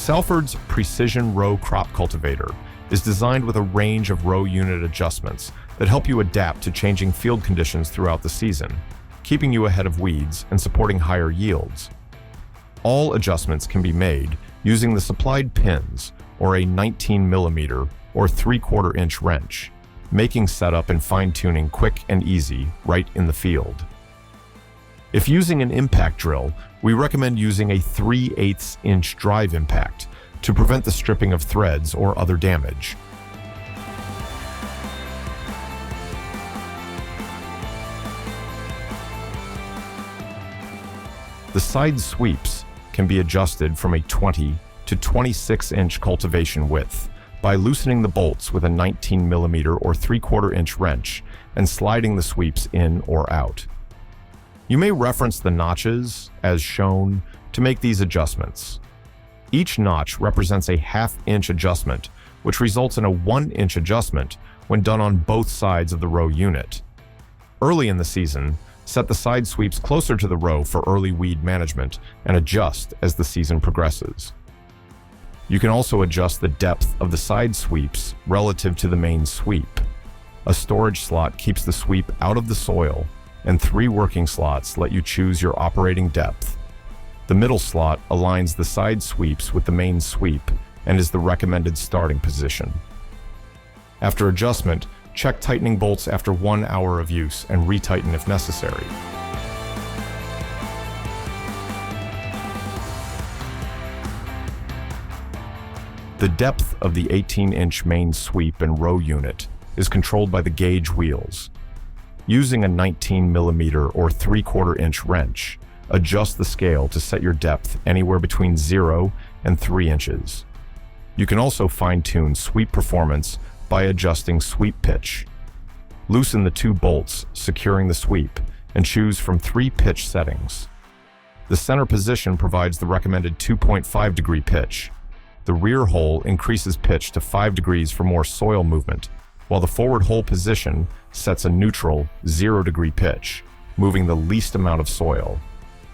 Salford's Precision Row Crop Cultivator is designed with a range of row unit adjustments that help you adapt to changing field conditions throughout the season, keeping you ahead of weeds and supporting higher yields. All adjustments can be made using the supplied pins or a 19mm or 3/4 inch wrench, making setup and fine-tuning quick and easy right in the field. If using an impact drill, we recommend using a 3/8 inch drive impact to prevent the stripping of threads or other damage. The side sweeps can be adjusted from a 20 to 26 inch cultivation width by loosening the bolts with a 19mm or 3/4 inch wrench and sliding the sweeps in or out. You may reference the notches, as shown, to make these adjustments. Each notch represents a 1/2 inch adjustment, which results in a 1 inch adjustment when done on both sides of the row unit. Early in the season, set the side sweeps closer to the row for early weed management and adjust as the season progresses. You can also adjust the depth of the side sweeps relative to the main sweep. A storage slot keeps the sweep out of the soil, and 3 working slots let you choose your operating depth. The middle slot aligns the side sweeps with the main sweep and is the recommended starting position. After adjustment, check tightening bolts after 1 hour of use and retighten if necessary. The depth of the 18-inch main sweep and row unit is controlled by the gauge wheels. Using a 19mm or 3/4 inch wrench, adjust the scale to set your depth anywhere between 0 and 3 inches. You can also fine-tune sweep performance by adjusting sweep pitch. Loosen the 2 bolts securing the sweep and choose from 3 pitch settings. The center position provides the recommended 2.5 degree pitch. The rear hole increases pitch to 5 degrees for more soil movement, while the forward hole position sets a neutral 0 degree pitch, moving the least amount of soil.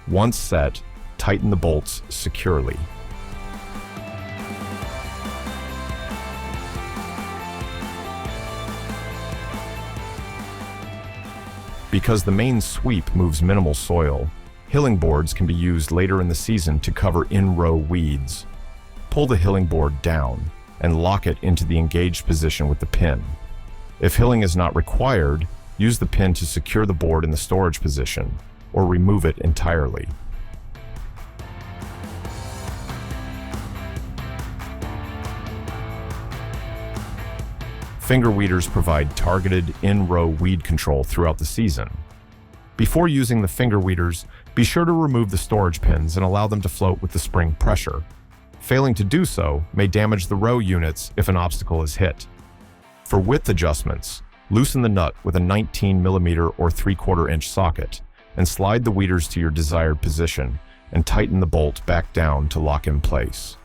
Once set, tighten the bolts securely. Because the main sweep moves minimal soil, hilling boards can be used later in the season to cover in-row weeds. Pull the hilling board down and lock it into the engaged position with the pin. If hilling is not required, use the pin to secure the board in the storage position, or remove it entirely. Finger weeders provide targeted in-row weed control throughout the season. Before using the finger weeders, be sure to remove the storage pins and allow them to float with the spring pressure. Failing to do so may damage the row units if an obstacle is hit. For width adjustments, loosen the nut with a 19mm or 3/4 inch socket and slide the weeders to your desired position and tighten the bolt back down to lock in place.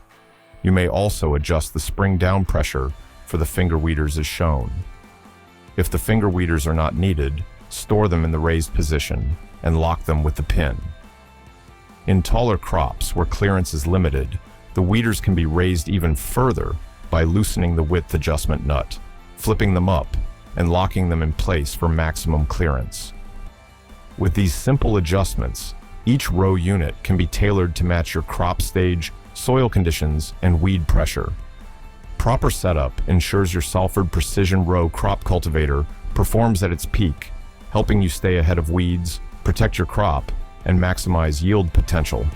You may also adjust the spring down pressure for the finger weeders as shown. If the finger weeders are not needed, store them in the raised position and lock them with the pin. In taller crops where clearance is limited, the weeders can be raised even further by loosening the width adjustment nut, flipping them up, and locking them in place for maximum clearance. With these simple adjustments, each row unit can be tailored to match your crop stage, soil conditions, and weed pressure. Proper setup ensures your Salford Precision Row Crop Cultivator performs at its peak, helping you stay ahead of weeds, protect your crop, and maximize yield potential.